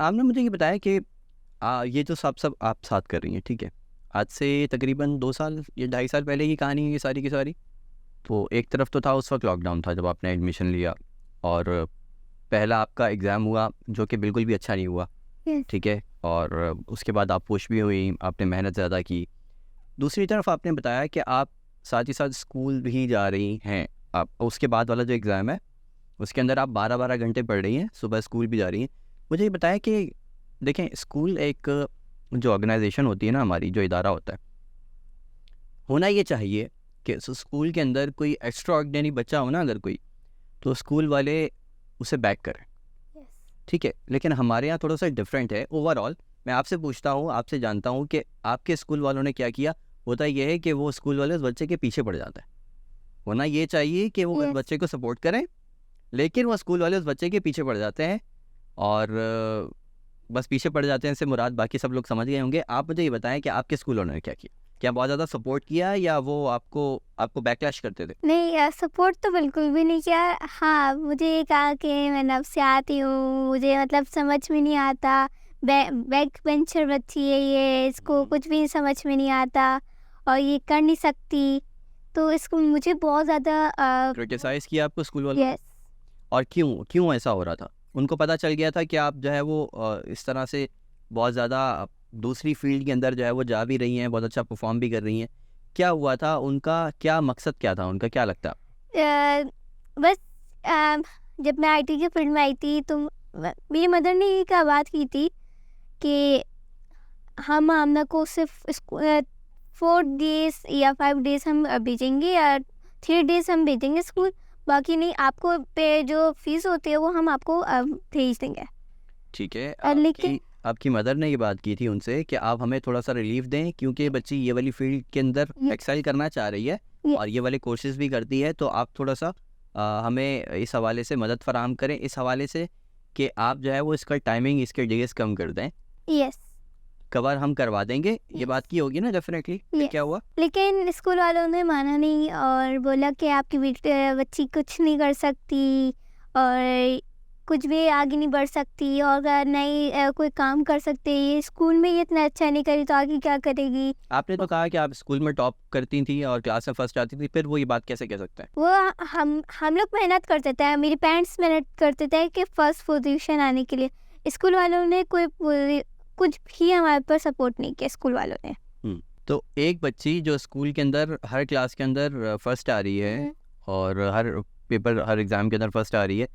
आपने मुझे ये बताया कि ये जो सब आप साथ कर रही हैं, ठीक है, आज से तकरीबन 2 साल या 2.5 साल पहले की कहानी है ये सारी की सारी। तो एक तरफ तो था उस वक्त लॉकडाउन था जब आपने एडमिशन लिया, और पहला आपका एग्ज़ाम हुआ जो कि बिल्कुल भी अच्छा नहीं हुआ, यस। ठीक है, और उसके बाद आप पुश भी हुई, आपने मेहनत ज़्यादा की। दूसरी तरफ आपने बताया कि आप साथ ही साथ स्कूल भी जा रही हैं। आप उसके बाद वाला जो एग्ज़ाम है उसके अंदर आप 12-12 घंटे पढ़ रही हैं, सुबह स्कूल भी जा रही हैं। मुझे ये बताया कि देखें, स्कूल एक जो ऑर्गेनाइजेशन होती है ना, हमारी जो इदारा होता है, होना ये चाहिए कि स्कूल के अंदर कोई एक्स्ट्रा ऑर्डिनरी बच्चा हो ना अगर कोई, तो स्कूल वाले उसे बैक करें, यस। ठीक है। लेकिन हमारे यहाँ थोड़ा सा डिफरेंट है ओवरऑल। मैं आपसे पूछता हूँ, आपसे जानता हूँ कि आपके स्कूल वालों ने क्या किया। होता यह है कि वो स्कूल वाले उस बच्चे के पीछे पड़ जाता है। होना ये चाहिए कि वो उस यस। बच्चे को सपोर्ट करें, लेकिन वो स्कूल वाले उस बच्चे के पीछे पड़ जाते हैं, और बस पीछे पड़ जाते हैं से मुराद बाकी सब लोग समझ गए होंगे। आप मुझे ये बताएं कि आपके स्कूल वालों ने क्या किया? क्या बहुत ज़्यादा सपोर्ट किया या वो आपको आपको बैकलैश करते थे? नहीं, सपोर्ट तो बिल्कुल भी नहीं किया। हाँ, मुझे ये कहा कि मैं नब से आती हूँ, मुझे मतलब समझ में नहीं आता, बैक बेंचर बच्ची है ये, इसको कुछ भी समझ में नहीं आता और ये कर नहीं सकती। तो इसको मुझे बहुत ज़्यादा क्रिटिसाइज़ किया आपको स्कूल वालों ने? यस। और क्यों क्यों ऐसा हो रहा था? उनको पता चल गया था कि आप जो है वो इस तरह से बहुत ज़्यादा दूसरी फील्ड के अंदर जो है वो जा भी रही हैं, बहुत अच्छा परफॉर्म भी कर रही हैं। क्या हुआ था? उनका क्या मकसद क्या था? उनका क्या लगता? बस जब मैं आईटी की फील्ड में आई थी तो मेरी मदर ने ये क्या बात की थी कि हम आमना को सिर्फ 4 डेज या 5 डेज हम भेजेंगे या 3 डेज हम भेजेंगे स्कूल, बाकी नहीं, आपको पे जो फीस होती है वो हम आपको भेज देंगे। ठीक है, लेकिन आपकी मदर ने ये बात की थी उनसे कि आप हमें थोड़ा सा रिलीफ दें, क्योंकि ये बच्ची ये वाली फील्ड के अंदर ये- एक्सेल करना चाह रही है ये- और ये वाले कोर्सेज भी करती है, तो आप थोड़ा सा हमें इस हवाले से मदद फराहम करें, इस हवाले से कि आप जो है वो इसका टाइमिंग, इसके डेज कम कर दें, यस। कवर हम करवा देंगे। ये Yes. बात की होगी ना डेफिनेटली। फिर Yes. क्या हुआ? लेकिन स्कूल वालों ने माना नहीं और बोला कि आपकी बच्ची कुछ नहीं कर सकती और कुछ भी आगे नहीं बढ़ सकती और नहीं कोई काम कर सकती, ये स्कूल में ये इतना अच्छा नहीं करी तो आगे क्या करेगी। आपने तो कहा कि आप स्कूल में टॉप करती थी और क्लास में फर्स्ट आती थी, फिर वो ये बात कैसे कह सकते हैं? वो हम लोग मेहनत करते थे, मेरे पेरेंट्स मेहनत करते थे कि फर्स्ट पोजीशन आने के लिए। स्कूल वालों ने कुछ भी हमारे पर सपोर्ट नहीं किया स्कूल वालों ने। तो एक बच्ची जो स्कूल के अंदर हर क्लास के अंदर फर्स्ट आ रही है और हर पेपर, हर एग्ज़ाम के अंदर फर्स्ट आ रही है,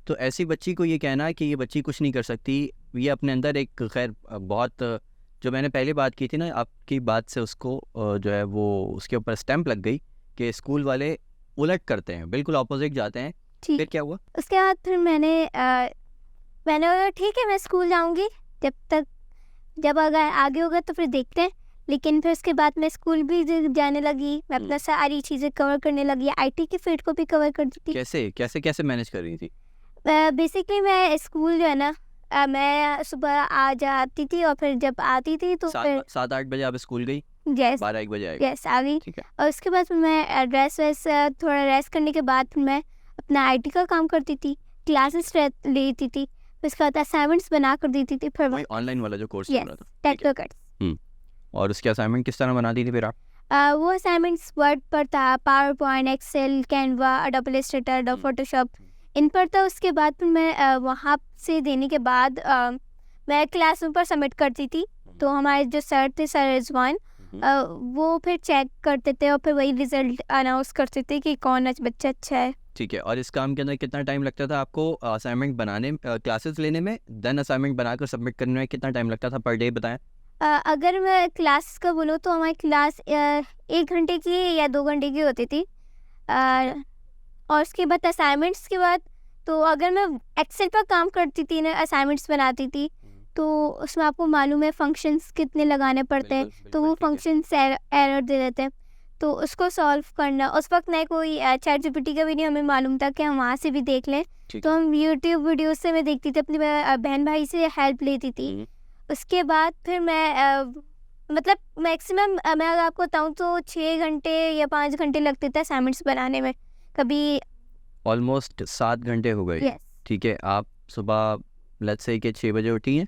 तो ऐसी बच्ची को ये कहना है कि ये बच्ची कुछ नहीं कर सकती, ये अपने अंदर एक खैर बहुत जो मैंने पहले बात की थी ना, आपकी बात से उसको जो है वो उसके ऊपर स्टैंप लग गई कि स्कूल वाले उलट करते हैं, बिल्कुल ऑपोजिट जाते हैं। फिर ठीक। क्या हुआ? उसके बाद फिर मैंने बोला ठीक है मैं स्कूल जाऊंगी, जब अगर आगे होगा तो फिर देखते हैं। लेकिन फिर उसके बाद मैं स्कूल भी जाने लगी, मैं अपना सारी चीज़ें कवर करने लगी, आईटी की फील्ड को भी कवर करती थी। कैसे कैसे कैसे मैनेज कर रही थी? बेसिकली मैं स्कूल जो है ना, मैं सुबह आ जाती थी और फिर जब आती थी तो फिर 7-8 बजे आप स्कूल गई, यस 12-1 बजे आएगा, यस आ गई। ठीक है। और उसके बाद फिर मैं थोड़ा रेस्ट करने के बाद फिर मैं अपना आईटी का काम करती थी, क्लासेस लेती थी, फिर उसके बाद असाइनमेंट्स बना कर देती थी। फिर वही ऑनलाइन वाला जो कोर्स चल यस रहा था, ठीक है। टेक्नोकट्स। और उसके असाइनमेंट किस तरह बनाती थी फिर आप? वो असाइनमेंट्स वर्ड पर था, PowerPoint, excel, Canva, Adobe Illustrator, Adobe Photoshop, इन पर था। उसके बाद फिर मैं वहाँ से देने के बाद मैं क्लासरूम पर सबमिट करती थी, तो हमारे जो सर थे, सर रिजवान, वो फिर चेक करते थे और फिर वही रिजल्ट अनाउंस करते थे कि कौन बच्चा अच्छा है। ठीक है। और इस काम के अंदर कितना टाइम लगता था आपको असाइनमेंट बनाने, क्लासेस लेने में, देन असाइनमेंट बनाकर सबमिट करने में कितना टाइम लगता था पर डे, बताएं? अगर मैं क्लास का बोलूँ तो हमारी क्लास 1 घंटे की या 2 घंटे की होती थी। और उसके बाद असाइनमेंट्स के बाद तो अगर मैं एक्सेल पर काम करती थी ना, असाइनमेंट्स बनाती थी, तो उसमें आपको मालूम है फंक्शंस कितने लगाने पड़ते हैं, तो वो फंक्शंस एरर दे देते हैं, तो उसको सॉल्व करना। उस वक्त नहीं कोई चैट जीपीटी का भी नहीं हमें मालूम था कि हम वहाँ से भी देख लें, तो हम यूट्यूब वीडियोस से मैं देखती थी, अपनी बहन भाई से हेल्प लेती थी। उसके बाद फिर मैं मतलब मैक्सिमम मैं अगर आपको बताऊँ तो 6 घंटे या 5 घंटे लगते थे असाइनमेंट्स बनाने में, कभी ऑलमोस्ट 7 घंटे हो गए। यस ठीक है, आप सुबह लेट्स से कि 6 बजे उठी हैं,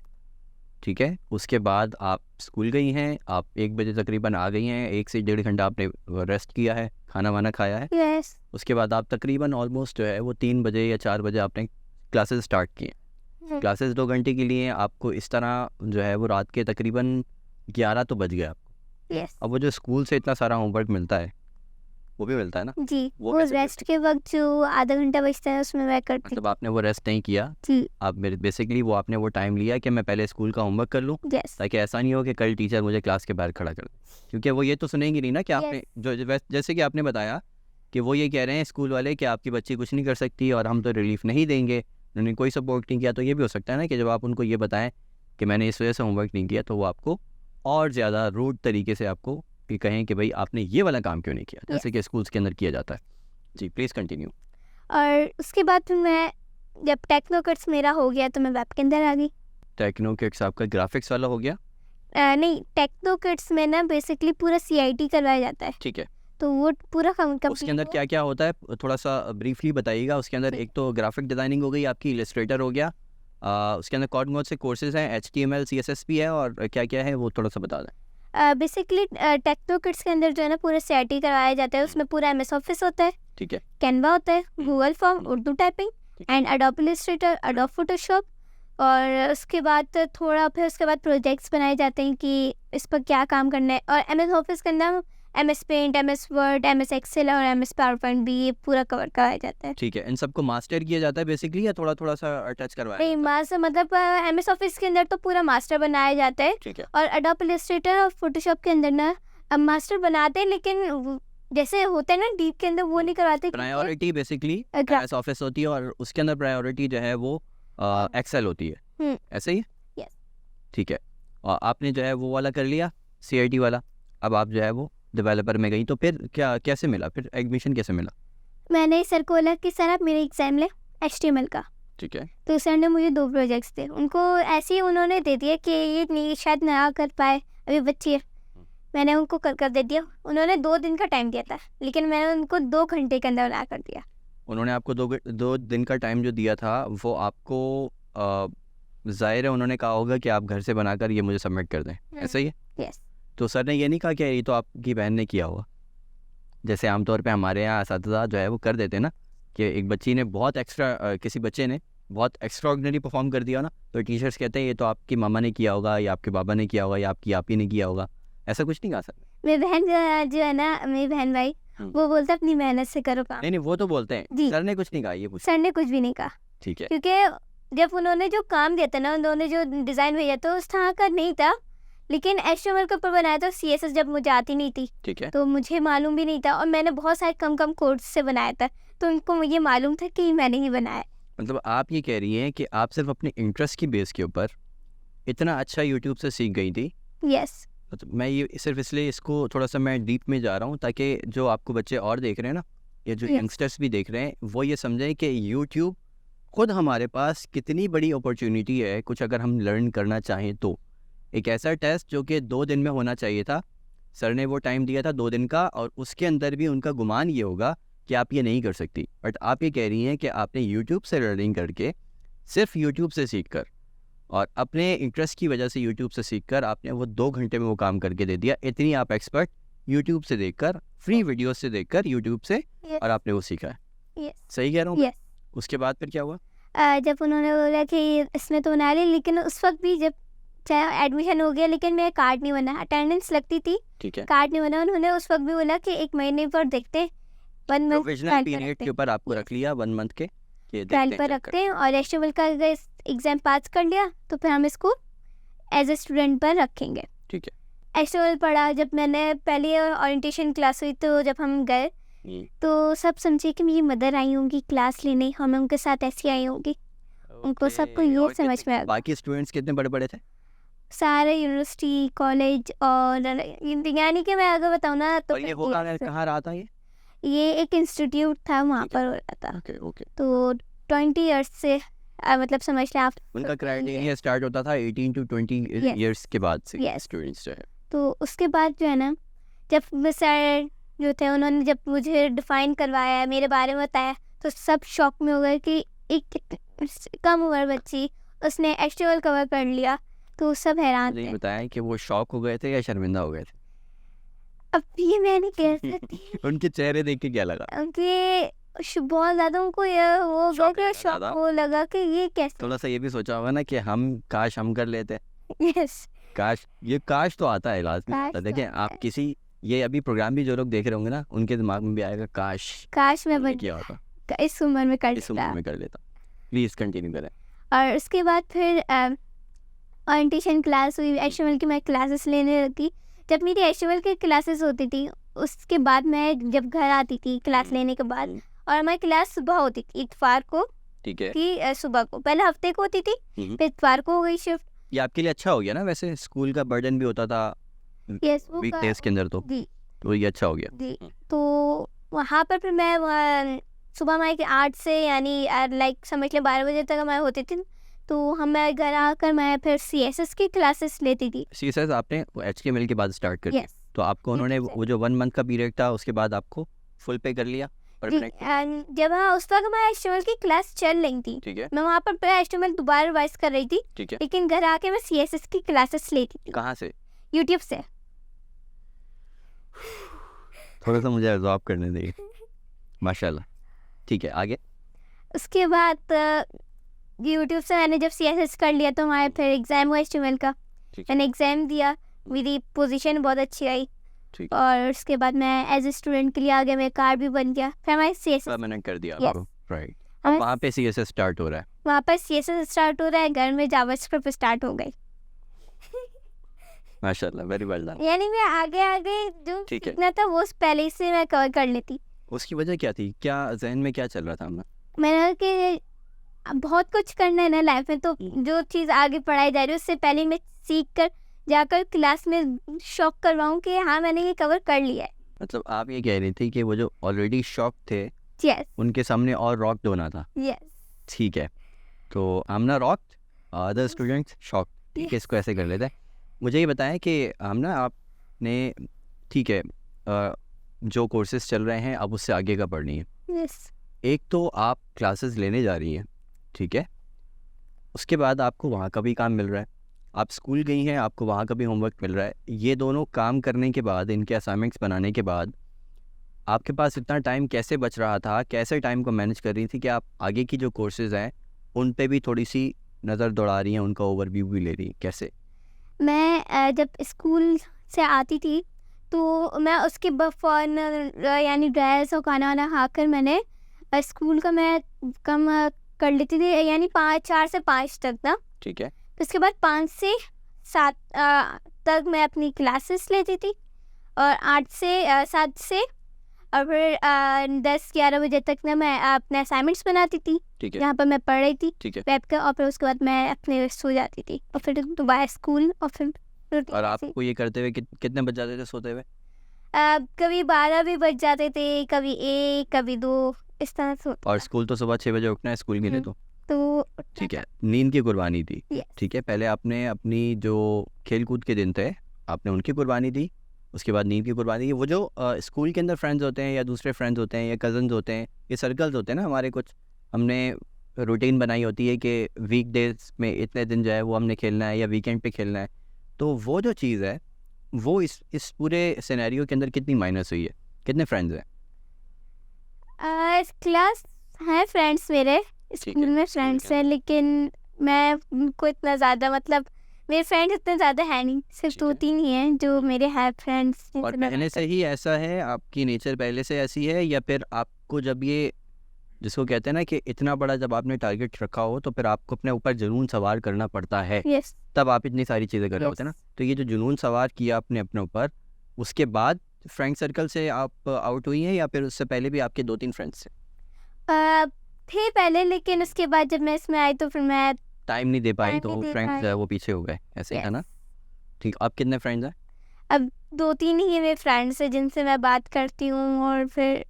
ठीक है, उसके बाद आप स्कूल गई हैं, आप 1 बजे तकरीबन आ गई हैं, 1 से 1.5 घंटा आपने रेस्ट किया है, खाना वाना खाया है, यस उसके बाद आप तकरीबन ऑलमोस्ट जो है वो 3 बजे या 4 बजे आपने क्लासेस स्टार्ट की हैं। क्लासेस 2 घंटे के लिए आपको इस तरह जो है वो रात के तकरीबन 11 तो बज गया आपको। यस अब वो जो स्कूल से इतना सारा होमवर्क मिलता है वो भी मिलता है ना, जी, वो वो कैसे रेस्ट के वक्त जो आधा घंटा बचता है उसमें मैं करती मतलब आपने वो रेस्ट नहीं किया, जी आप मेरे बेसिकली वो आपने वो टाइम लिया कि मैं पहले स्कूल का होमवर्क कर लूँ, यस ताकि ऐसा नहीं हो कि कल टीचर मुझे क्लास के बाहर खड़ा कर दे, क्योंकि वो ये तो सुनेंगी नहीं ना कि आपने जैसे कि आपने बताया कि वो ये कह रहे हैं स्कूल वाले कि आपकी बच्ची कुछ नहीं कर सकती और हम तो रिलीफ नहीं देंगे, उन्होंने कोई सपोर्ट नहीं किया। तो ये भी हो सकता है ना कि जब आप उनको ये बताएं कि मैंने इस वजह से होमवर्क नहीं किया, तो वो आपको और ज़्यादा रूड तरीके से आपको कि कहें कि भाई आपने ये वाला काम क्यों नहीं किया, जैसे कि स्कूल्स के अंदर किया जाता है। जी प्लीज़ कंटिन्यू। और उसके बाद फिर मैं जब टेक्नो किड्स मेरा हो गया तो मैं वेब के अंदर आ गई। टेक्नो किड्स आपका ग्राफिक्स वाला हो गया, नहीं, टेक्नो किड्स में ना बेसिकली पूरा CIT करवाया जाता है, ठीक है, तो वो पूरा उसके अंदर क्या क्या होता है थोड़ा सा ब्रीफली बताइएगा। उसके अंदर एक तो ग्राफिक डिज़ाइनिंग हो गई आपकी, इलस्ट्रेटर हो गया, उसके अंदर कौन कौन से कोर्सेज हैं, HTML CSS भी है और क्या क्या है वो थोड़ा सा बता दें। बेसिकली टेक्नो किड्स के अंदर जो है ना पूरा CIT करवाया जाता है। उसमें पूरा MS ऑफिस होता है, ठीक है, कैनवा होता है, Google form, Urdu typing and adobe Illustrator, adobe Photoshop. और उसके बाद थोड़ा फिर उसके बाद प्रोजेक्ट्स बनाए जाते हैं कि इस पर क्या काम करना है। और MS ऑफिस के अंदर MS Paint, MS Word, MS Excel और MS पावरपॉइंट भी ये पूरा कवर कराया जाता है। ठीक है, इन सबको मास्टर किया जाता है बेसिकली या थोड़ा थोड़ा सा टच करवाया नहीं, जाता मास्टर मतलब MS ऑफिस के अंदर तो पूरा मास्टर बनाया जाता है। है? ठीक है, और एडोब इलस्ट्रेटर और फोटोशॉप के अंदर ना अब मास्टर बनाते हैं, लेकिन जैसे होता है ना डीप के अंदर वो नहीं करवाते। प्रायोरिटी बेसिकली MS ऑफिस होती है और उसके अंदर प्रायोरिटी जो है वो एक्सेल होती है, ऐसे ही है? Yes. ठीक है, और आपने जो है वो वाला कर लिया CIT वाला, अब आप जो है वो डेवलपर में गई, तो फिर क्या कैसे मिला, फिर एडमिशन कैसे मिला? मैंने सर को बोला कि सर आप मेरे एग्जाम लें HTML का, ठीक है, तो सर ने मुझे 2 प्रोजेक्ट्स दिए। उनको ऐसे ही उन्होंने दे दिया कि ये नहीं शायद ना कर पाए, अभी बच्ची है। मैंने उनको कर दे दिया। उन्होंने 2 दिन का टाइम दिया था, लेकिन मैंने उनको 2 घंटे के अंदर बना कर दिया। उन्होंने आपको 2 दिन का टाइम जो दिया था वो आपको ज़ाहिर है उन्होंने कहा होगा कि आप घर से बनाकर ये मुझे सबमिट कर दें, ऐसा ही है? यस तो सर ने ये नहीं कहा कि ये तो आपकी बहन ने किया होगा, जैसे आमतौर पे हमारे यहाँ असातिज़ा जो है वो कर देते हैं ना कि एक बच्ची ने बहुत एक्स्ट्रा किसी बच्चे ने बहुत एक्स्ट्रा ऑर्डिनरी परफॉर्म कर दिया ना, तो टीचर्स कहते हैं ये तो आपकी मामा ने किया होगा या आपके बाबा ने किया होगा या आपकी आपी ने किया होगा, ऐसा कुछ नहीं कहा सर? मेरी बहन जो है ना, मेरी बहन भाई, वो बोलता अपनी मेहनत से करो काम। नहीं वो तो बोलते हैं, जी। सर ने कुछ नहीं कहा, ये पूछ। सर ने कुछ भी नहीं कहा, ठीक है, क्योंकि जब उन्होंने जो काम दिया था ना, उन्होंने जो डिज़ाइन भेजा था उस तरह का नहीं था, लेकिन HTML के ऊपर बनाया था। CSS जब मुझे आती नहीं थी ठीक है, तो मुझे मालूम भी नहीं था, और मैंने बहुत सारे कम कोड्स से बनाया था, तो उनको ये मालूम था कि मैंने ही बनाया। मतलब आप ये कह रही हैं कि आप सिर्फ अपने इंटरेस्ट की बेस के ऊपर इतना अच्छा यूट्यूब से सीख गई थी। यस तो मैं ये सिर्फ इसलिए इसको थोड़ा सा मैं डीप में जा रहा हूँ ताकि जो आपको बच्चे और देख रहे हैं ना, या जो Yes. यंगस्टर्स भी देख रहे हैं, वो ये समझें कि यूट्यूब खुद हमारे पास कितनी बड़ी अपॉर्चुनिटी है कुछ अगर हम लर्न करना चाहें तो। एक ऐसा टेस्ट जो कि 2 दिन में होना चाहिए था, सर ने वो टाइम दिया था 2 दिन का, और उसके अंदर भी उनका गुमान ये होगा कि आप ये नहीं कर सकती, बट आप ये कह रही हैं कि आपने यूट्यूब से लर्निंग करके, सिर्फ यूट्यूब से सीख कर और अपने इंटरेस्ट की वजह से यूट्यूब से सीखकर आपने वो 2 घंटे में वो काम करके दे दिया। इतनी आप एक्सपर्ट यूट्यूब से देखकर, फ्री वीडियोस से देखकर यूट्यूब से, और आपने वो सीखा है। यस सही कह रहा हूँ? यस उसके बाद फिर क्या हुआ? जब उन्होंने बोला कि इसमें तो बना ली, लेकिन उस वक्त भी जब चाहे एडमिशन हो गया, लेकिन मेरा कार्ड नहीं बना, अटेंडेंस लगती थी, ठीक है, कार्ड नहीं बना। उन्होंने उस वक्त भी बोला कि 1 महीने पर देखते हैं, 1 मंथ प्रोविजनल पीरियड के ऊपर आपको रख लिया 1 मंथ के, कि देखते ट्रायल हैं पर check रखते हैं, और HTML का अगर एग्ज़ाम पास कर लिया तो फिर हम इसको एज ए स्टूडेंट पर रखेंगे। कर। ठीक है, HTML पढ़ा। जब मैंने पहले ओरिएंटेशन क्लास हुई तो जब हम गए तो सब समझे कि मेरी मदर आई होंगी क्लास लेने, हम उनके साथ ऐसी आई होंगी। उनको सबको ये और समझ कितने- में आ गया। बाकी स्टूडेंट्स कितने बड़े बड़े थे? सारे यूनिवर्सिटी, कॉलेज, और यानी कि मैं अगर बताऊँ ना तो और ये होगा कहाँ रहा था ये एक इंस्टीट्यूट था, वहाँ ठीक है। पर हो रहा था। ओके ओके, तो 20 ईयर्स से मतलब समझ लें आप। उनका क्राइटेरिया स्टार्ट होता था 18 to 20 Yes. इयर्स के बाद से Yes. स्टूडेंट्स जो है। तो उसके बाद जो है ना, जब सर जो थे उन्होंने जब मुझे डिफाइन करवाया, मेरे बारे में बताया, तो सब शॉक में हो गए कि एक कम उम्र बच्ची उसने एचटीएमएल कवर कर लिया, तो सब हैरान मुझे ये थे। बताएं कि वो शॉक हो गए थे या शर्मिंदा हो गए थे? अब ये मैं नहीं कह सकती उनके चेहरे देख के क्या लगा? कि बहुत ज़्यादा उनको ये वो हो गया शॉक कि लगा शॉक ज़्यादा? वो लगा कि ये कैसे। थोड़ा सा ये भी सोचा होगा ना कि काश हम कर लेते। यस, काश तो आता है, लाजमी काश आता है। तो देखिए आता आप है। किसी ये अभी प्रोग्राम भी जो लोग देख रहे होंगे ना, उनके दिमाग में भी आएगा काश काश मैं हमने बन किया होता, इस उम्र में कर इस उम्र लेता। में कर लेता। प्लीज़ कंटिन्यू करें। और उसके बाद फिर ओरिएंटेशन क्लास हुई, एचटीएमएल की मैं क्लासेस लेने लगी। जब मेरी एचटीएमएल की क्लासेस होती थी, उसके बाद मैं जब घर आती थी क्लास लेने के बाद, और हमारी क्लास सुबह होती थी, इतवार को ठीक है। थी, सुबह को, पहले हफ्ते को होती थी, हम्म। फिर इतवार को हो गई शिफ्ट। ये आपके लिए अच्छा हो गया ना, वैसे स्कूल का बर्डन भी होता था यस, वो वीकडेज के अंदर, जी तो ये अच्छा हो गया। जी। तो वहाँ पर फिर मैं सुबह हमारे 8 से यानी लाइक समझ लें 12 बजे तक हमारे होती थी। तो मैं घर आकर मैं फिर सीएसएस की क्लासेस लेती थी। सीएसएस आपने एचटीएमएल के बाद स्टार्ट कर दिया, यस तो आपको उन्होंने YouTube से। वो जो 1 मंथ का पीरियड था उसके बाद आपको फुल पे कर लिया जी, परमानेंट? एंड जब उस वक्त मैं एचटीएमएल की क्लास चल रही थी, ठीक है, मैं वहाँ पर एचटीएमएल दोबारा रिवाइज कर रही थी, ठीक है। लेकिन घर आके मैं सीएसएस की क्लासेस लेती थी कहाँ से? यूट्यूब से। थोड़ा सा मुझे एब्जॉर्ब करने देंगे। माशाल्लाह। ठीक है, आगे? उसके बाद यूट्यूब से मैंने जब सीएसएस कर लिया, तो हमारे फिर एग्ज़ाम हुआ एचटीएमएल का। ठीक है, मैंने एग्ज़ाम दिया, मेरी पोजीशन बहुत अच्छी आई, ठीक है। और उसके बाद मैं एज ए स्टूडेंट के लिए आ गया, मेरा कार्ड भी बन गया। फिर हमारे सीएसएस परमानेंट कर दिया Yes. आपको, राइट। अब वहाँ पे सीएसएस स्टार्ट हो रहा है। वहाँ पर सीएसएस स्टार्ट हो रहा है, घर में जावास्क्रिप्ट स्टार्ट हो गई। माशाल्लाह, वेरी वेल डन। यानी मैं आगे आगे जो ठीक है। सीखना था वो पहले से मैं कवर कर लेती। उसकी वजह क्या थी? क्या ज़हन में क्या चल रहा था आपका? मैंने कहा कि अब बहुत कुछ करना है ना लाइफ में, तो जो चीज़ आगे पढ़ाई जा रही है उससे पहले मैं सीख कर जाकर क्लास में शौक करवाऊँ कि हाँ मैंने ये कवर कर लिया है। मतलब आप ये कह रही थी कि वो जो ऑलरेडी शॉक थे, यस उनके सामने और रॉक्ड होना था। यस ठीक है, तो आमना रॉक्ड, अदर स्टूडेंट्स शॉक। ठीक है, इसको ऐसे कर लेते हैं। मुझे ये बताएं कि आमना आपने, ठीक है, जो कोर्सेज चल रहे हैं अब उससे आगे का पढ़नी है। यस एक तो आप क्लासेस लेने जा रही हैं, ठीक है, उसके बाद आपको वहाँ का भी काम मिल रहा है, आप स्कूल गई हैं, आपको वहाँ का भी होमवर्क मिल रहा है। ये दोनों काम करने के बाद, इनके असाइनमेंट्स बनाने के बाद, आपके पास इतना टाइम कैसे बच रहा था? कैसे टाइम को मैनेज कर रही थी कि आप आगे की जो कोर्सेज हैं उन पे भी थोड़ी सी नज़र दौड़ा रही हैं, उनका ओवरव्यू भी ले रही हैं? कैसे? मैं जब स्कूल से आती थी तो मैं उसके फ़ौरन यानी ड्रेस और खाना वाना खाकर मैंने स्कूल का मैं कम कर लेती थी, यानी 4 से 5 तक ना। ठीक है, तो उसके बाद 5 से 7 तक मैं अपनी क्लासेस लेती थी, और 8 से 7 से और फिर 10-11 बजे तक ना मैं अपने असाइनमेंट्स बनाती थी, ठीक है, जहाँ पर मैं पढ़ रही थी ठीक है। वेब का, और फिर उसके बाद मैं अपने सो जाती थी, और फिर दोबारा स्कूल, और फिर routine और ऐसे ही। आपको ये करते हुए कितने बज जाते थे सोते हुए? कभी 12 भी बज जाते थे, कभी 1, कभी 2, इस तरह से होता और था। स्कूल तो सुबह 6 बजे उठना है स्कूल के लिए, तो तो ठीक है, नींद की कुर्बानी थी। Yes. ठीक है, पहले आपने अपनी जो खेल कूद के दिन थे आपने उनकी कुर्बानी दी, उसके बाद नींद की कुर्बानी दी। वो जो स्कूल के अंदर फ्रेंड्स होते हैं या दूसरे फ्रेंड्स होते हैं या कज़न्स होते हैं, ये सर्कल्स होते हैं ना हमारे, कुछ हमने रूटीन बनाई होती है कि वीक डेज में इतने दिन जो है वो हमने खेलना है या वीकेंड पे खेलना है। तो वो जो चीज़ है वो इस पूरे सिनेरियो के अंदर कितनी माइनस हुई है? कितने फ्रेंड्स हैं? क्लास हैं फ्रेंड्स मेरे, स्कूल है, में स्कूल फ्रेंड्स के हैं, लेकिन मैं उनको इतना ज़्यादा, मतलब मेरे फ्रेंड्स इतने ज़्यादा है नहीं, सिर्फ ठीक है। 2-3 ही हैं जो मेरे हैं फ्रेंड्स। और पहले से ही ऐसा है, आपकी नेचर पहले से ऐसी है, या फिर आपको जब ये, जिसको कहते हैं ना कि इतना बड़ा जब आपने टारगेट रखा हो तो फिर आपको अपने ऊपर जुनून सवार करना पड़ता है, यस तब आप इतनी सारी चीज़ें कर रहे होते हैं ना। तो ये जो जुनून सवार किया आपने अपने ऊपर, उसके बाद फ्रेंड सर्कल से आप आउट हुई हैं या फिर उससे पहले भी आपके 2-3 फ्रेंड्स थे? थे पहले, लेकिन उसके बाद जब मैं इसमें आई तो फिर मैं टाइम नहीं दे पाई टाइम तो नहीं दे फ्रेंड्स जो पाई। है वो पीछे हो गए, ऐसे ही था Yes. ना? ठीक, आप कितने फ्रेंड्स हैं? अब 2-3 ही मेरे फ्रेंड्स हैं जिनसे मैं बात करती हूँ, और फिर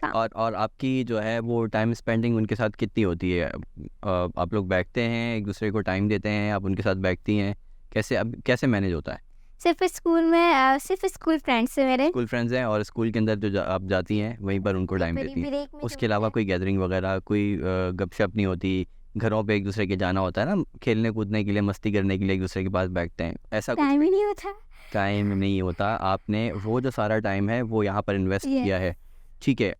और आपकी जो है वो टाइम स्पेंडिंग उनके साथ कितनी होती है? आप लोग बैठते हैं, एक दूसरे को टाइम देते हैं, आप उनके साथ बैठती हैं, कैसे, अब कैसे मैनेज होता है? सिर्फ स्कूल में सिर्फ स्कूल फ्रेंड्स हैं मेरे। स्कूल फ्रेंड्स हैं और स्कूल के अंदर जो आप जाती हैं वहीं पर उनको टाइम कभी देती हैं, ब्रेक में उसके अलावा कोई गैदरिंग वगैरह, कोई गपशप नहीं होती, घरों पे एक दूसरे के जाना होता है ना, खेलने कूदने के लिए, मस्ती करने के लिए एक दूसरे के पास बैठते हैं, ऐसा कुछ टाइम ही नहीं होता। टाइम नहीं होता। आपने वो जो सारा टाइम है वो यहाँ पर इन्वेस्ट Yes. किया है, ठीक है।